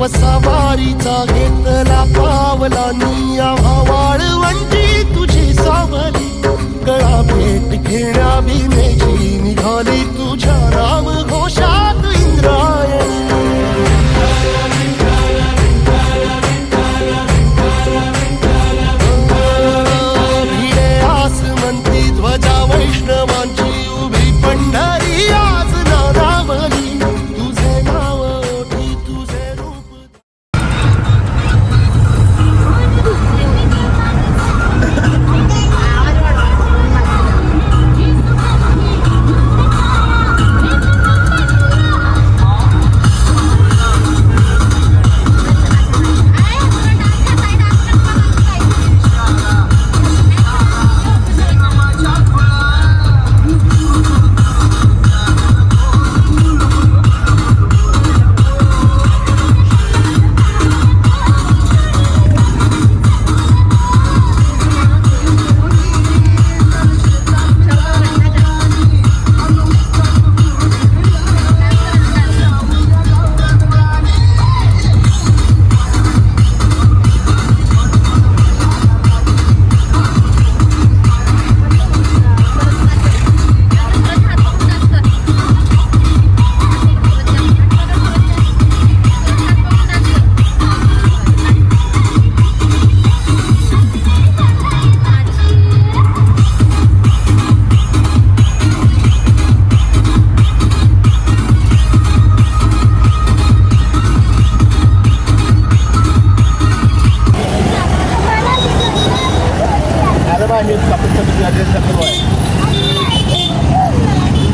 सवारीचा घेतला पावलांनी आम्हा वाळवंटी तुझी सावली गळा भेट घेण्या भीमेची निघाली तुझ्या राम घोषात इंद्रायणी भिडे आसमंती ध्वजा वैष्णवांची उभी पंढरी आज नारावली तुझे नाव ओठी तुझे रूप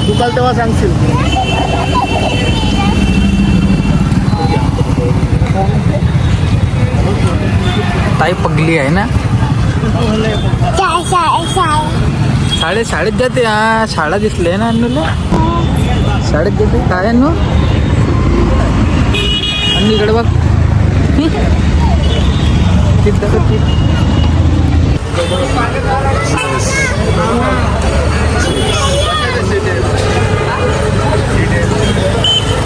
दुकाल तेव्हा सांगशील ताई पगली आहे ना शाळेत जाते हा शाळा दिसली ना अन्नूला शाळेत जाते काय अन्नू अन्नू इकडे बघ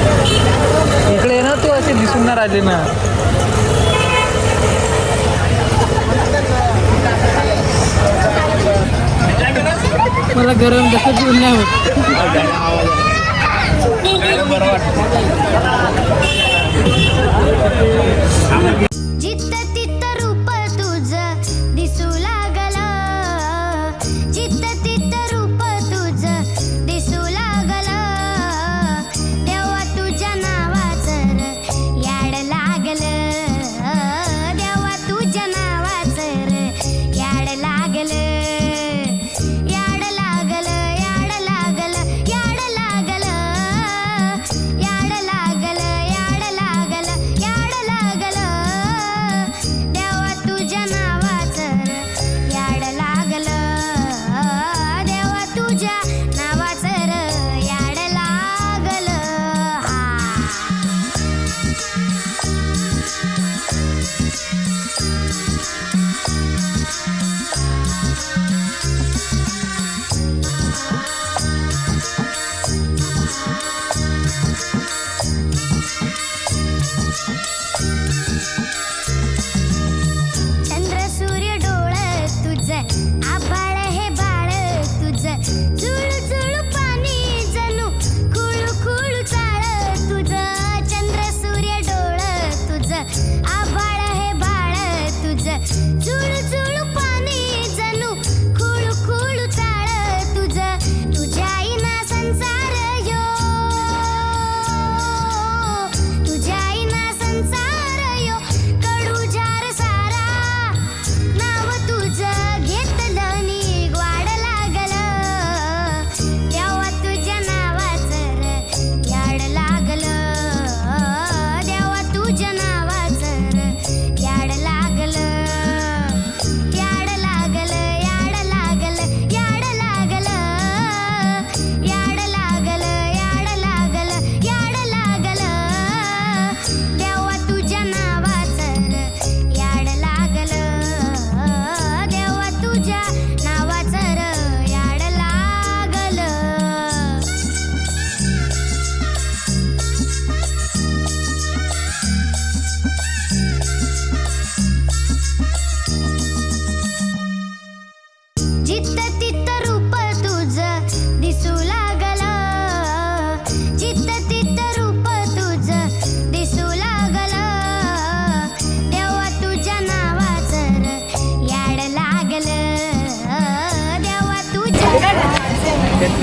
इकडे ना तू असे दिसून ना राहिले ना मला गरम जसं पिऊन नाही होत जित्त तित्त रूप तुझं दिसू लागला जित्त तित्त रूप तुझं दिसू लागला देवा तुझ्या नावाचं याड लागलं देवा तुझ्या नावाचं याड लागलं याड लागलं याड लागलं याड लागलं याड लागलं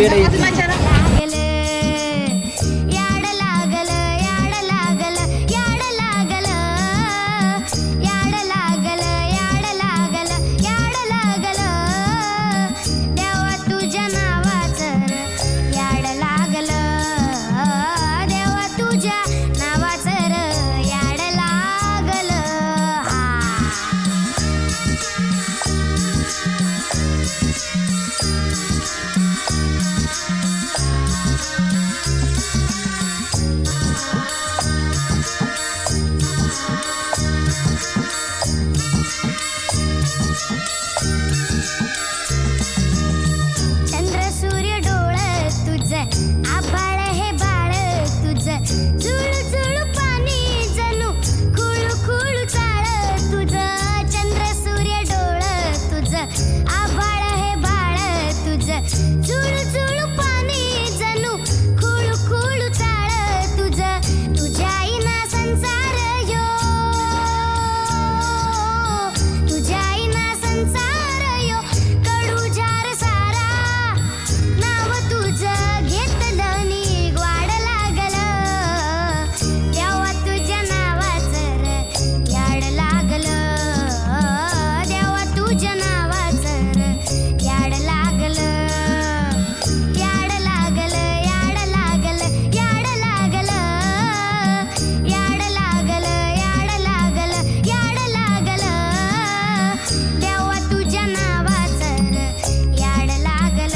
पेढे याड लागल याड लागल याड लागल याड लागल याड लागल याड लागल देवा तुझ्या नावाचं याड लागल देवा तुझ्या नावाचं याड लागल हा चंद्र सूर्य डोळ तुझं आभाळ हे बाळ तुझं जुळू जुळू पाणी जणू खुळू खुळू चाळ तुझं चंद्र सूर्य डोळ तुझं आभाळ हे बाळ तुझं जुळू जुळू पाणी जणू खुळू खुळू चाळ तुझं तुझ्या आईना संसार यो तुझ्या आईना संसार यो कडू जार सारा नाव तुझं घेतलं नी ग्वाड लागल देवा तुझ्या नावाचं याड लागल देवा तुझ्या नावाचं याड लागल याड लागल याड लागल याड लागल याड लागल याड लागल याड लागल देवा तुझ्या नावाचं याड लागल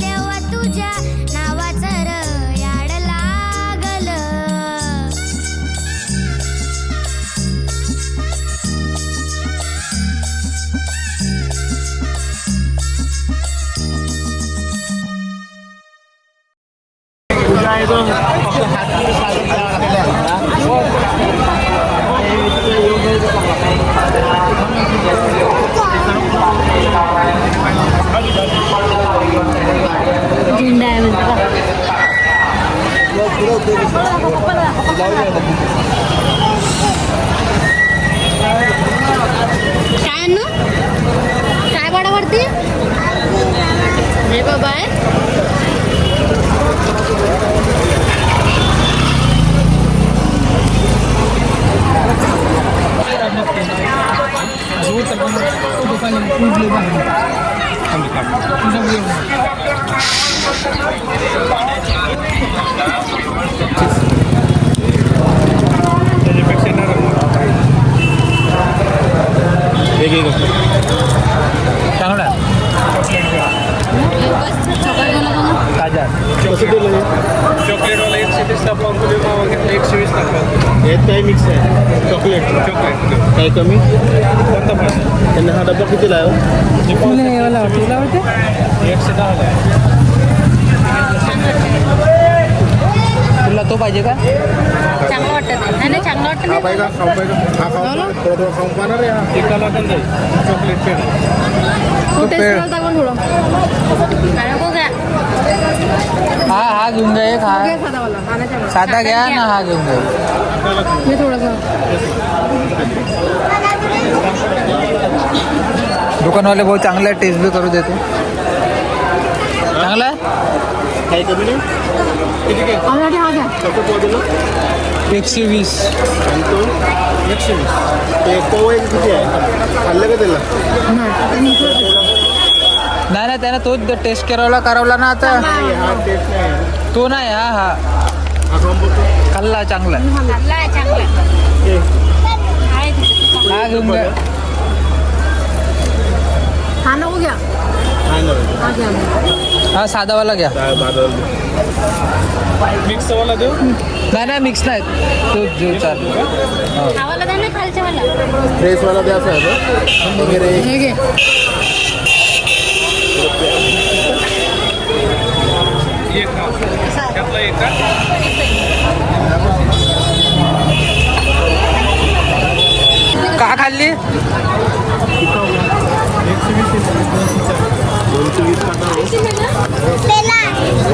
देवा तुझ्या नावाचं याड लागल तुझा आहे तो फक्त हाताने स्वागत झेंडा आहे काय आणू काय बडावरती हे बाबा आहे चांगला कसं दिलं चॉकलेटवाला 130 ला पाव किलो पाव घेतला 120 ला यात काय मिक्स आहे चॉकलेट चॉकलेट काय कमी कोणता पण त्यांना हा डब्बा कितीला आहे हो? 110 ला तुला तो पाहिजे का चांगलं वाटतं नाही ना चांगलं वाटतं हा पाहिजे खाऊ पाहिजे हा खाऊ थोडं थोडं खाऊन पाहणार आहे हा. एकाला पण जाईल चॉकलेट पेढा हा हा घेऊन घ्या एक हा साधा घ्या ना हा घेऊन घ्या दुकानवाले बहुत चांगला टेस्ट भी करू देते चांगला आहे काही कमी नाही किती काय कसं पोहा दिलं 120 आणि तो 120 ते पोहा एक किती आहे खाल्लं का त्याला नाही ना त्यानं तोच टेस्ट करावला ना आता नाही हा टेस्ट नाही तो नाही हा हा हा खाऊन बघतो खाल्ला चांगला हे, हा घेऊन घ्या हा नको घ्या हा नाही हा साधावाला घ्या काय बाजार मिक्सवाला देऊ नाही नाही मिक्स नाही तो जो चाल खावाला द्या ना खालच्या वाला फ्रेशवाला द्या असं आहे तो. वगैरे हे घे एक त्यातला एक का का खाल्ली 220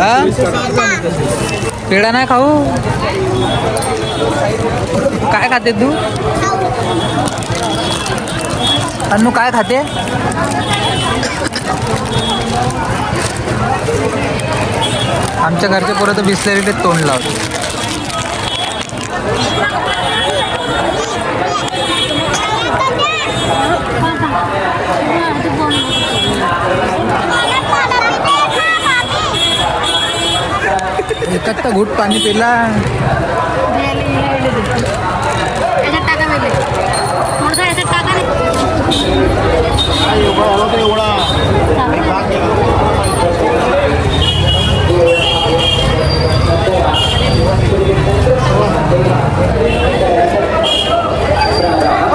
हा पेढा नाही खाऊ काय खाते तू अन्नू काय खाते आमच्या घरचे पोरं तर बिसलेरीचे तोंड लावतो. एकात तर घुट पाणी पिला.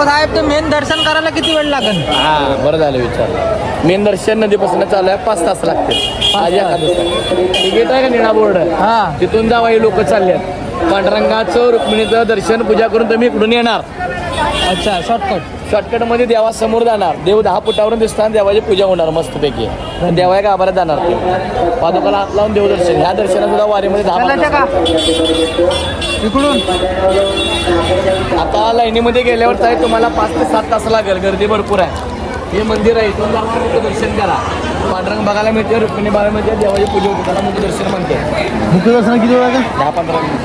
साहेब ते मेन दर्शन करायला किती वेळ लागेल? हा बरं झालं विचार. मेन दर्शन नदीपासून चालू आहे 5 तास लागते. आज तिकीट आहे का निळा बोर्ड हा. तिथून जावा हे लोक चालले आहेत. पांडुरंगाचं रुक्मिणीचं दर्शन पूजा करून तुम्ही इकडून येणार. अच्छा शॉर्टकट. शॉर्टकटमध्ये देवासमोर जाणार. देव 10 फुटावरून दिसताना देवाची पूजा होणार मस्तपैकी. देवा गाभाऱ्यात जाणार ते पादुकाला हात लावून देवदर्शन. ह्या दर्शनात सुद्धा वारीमध्ये 10 इकडून आता लाईनीमध्ये गेल्यावर आहे तुम्हाला 5 ते 7 तास लागेल. गर्दी भरपूर आहे. हे मंदिर आहे इथून जाऊन तिथं दर्शन करा. पांडुरंग बघायला मिळते. रुक्मिणी बघायला मिळते. देवाची पूजा होते. त्याला मुख्य दर्शन म्हणते. मुख्य दर्शन किती वेळ लागेल? 10-15 मिनिट.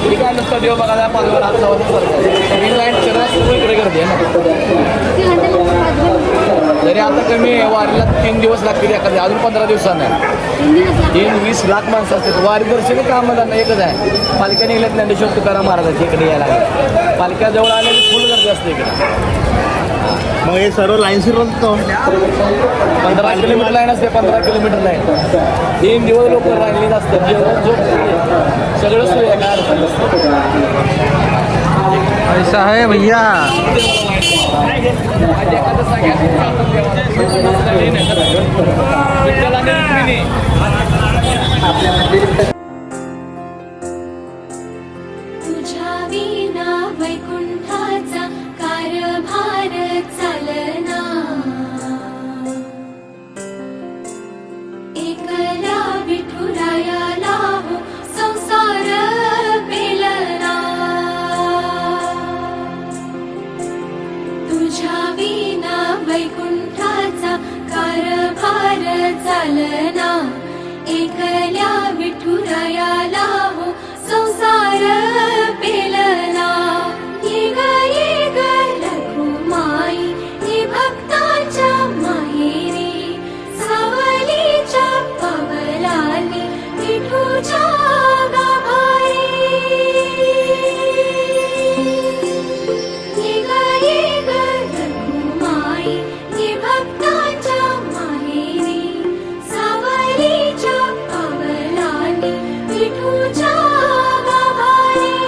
ठीक आहे नुसतं देव बघायला पादुकाला हात लावायचं लाईन करत इकडे गर्दी आहे ना. जरी आता कमी आहे वारीला 3 दिवस लागतील. एखादे अजून 15 दिवसांना 3-20 लाख माणसं असतात. वारी दर्शन कामदार एकच आहे. पालख्या निघल्यात ज्ञानेश्वर तुकाराम महाराजांची इकडे यायला लागले. पालख्या जवळ आलेली फुल गर्दी असते इकडे. मग हे सर्व लाईनशीर होतो. 15 किलोमीटर लाईन असते. 15 किलोमीटर लाईन 3 दिवस लोक राहिलेच असतात. जेवण झोप सगळं सोय आहे. काय अडचण नसते. ऐसा है भैया. तुझ्या विना वैकुंठाचा कारभार चालना. एकला विठुरायाला हो संसार पेलना. तुझ्या विना वैकुंठाचा कारभार चालना. एकल्या विठुरायाला हो संसार पेलना. ये ग रघुमाई ये भक्ताच्या माहेरी. सावलीच्या पावलांनी विठूच्या गाभारी. ये ग रघुमाई ये भक्ताच्या माहेरी. सावलीच्या पावलांनी विठूच्या गाभारी.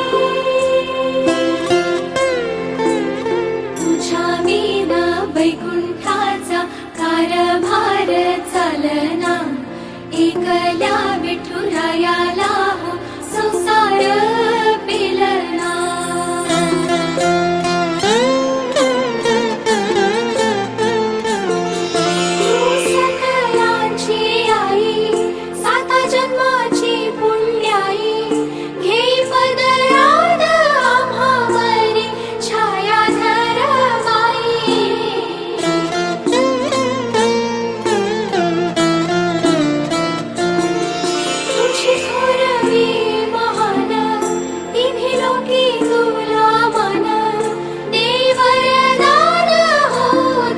तुझ्या विना वैकुंठाचा कारभार चालना. एकल्या विठुरायाला हो संसार पेलना. सकलांची आई 7 जन्माची पुण्याई. घे पदरात आम्हावरी छाया धरवाई. तुझी थोरवी महान तिन्ही लोकी तुला मान. दे वरदान हो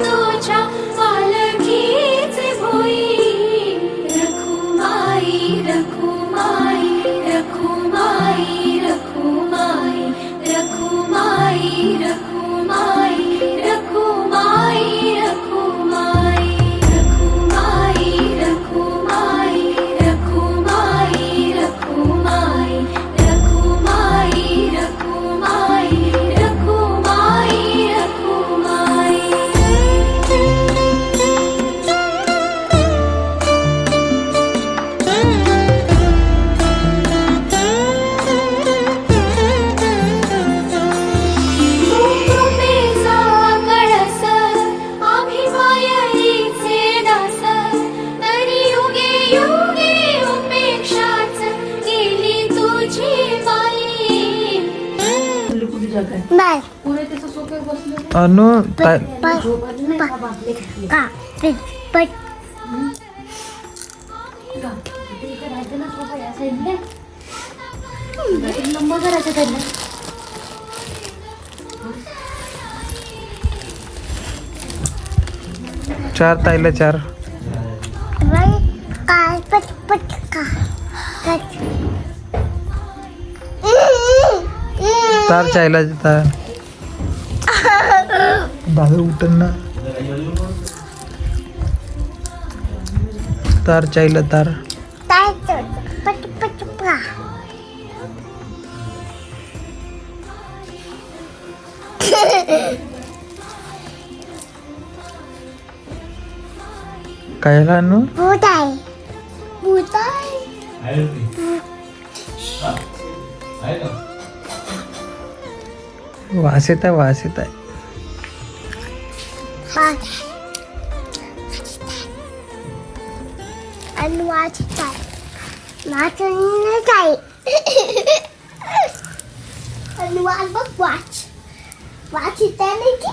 तुझ्या पालखीचे भोई. रखुमाई रखुमाई रखुमाई रखुमाई रखुमाई रखुमाई रखुमाई रखुमाई रखुमाई रखुमाई रखुमाई रखुमाई रखुमाई रखुमाई रखुमाई रखुमाई. कृपेचा कळस आम्ही मायेचे दास. तरी युगे युगे उपेक्षाच केली तुझी बाई. बाय अनु लंब करायचं त्यांना. चार ताईला चार. काय पटपट का तार चायला तार. बाहेर उठन ना. तार चायला तार. पटपट का कायला आणू. भूत आहे भूत आहे. वास येत आहे वास येत आहे. आणि वाचत आहे वाचत आहे. आणि वाच बघ वाच वाच इथे नाही की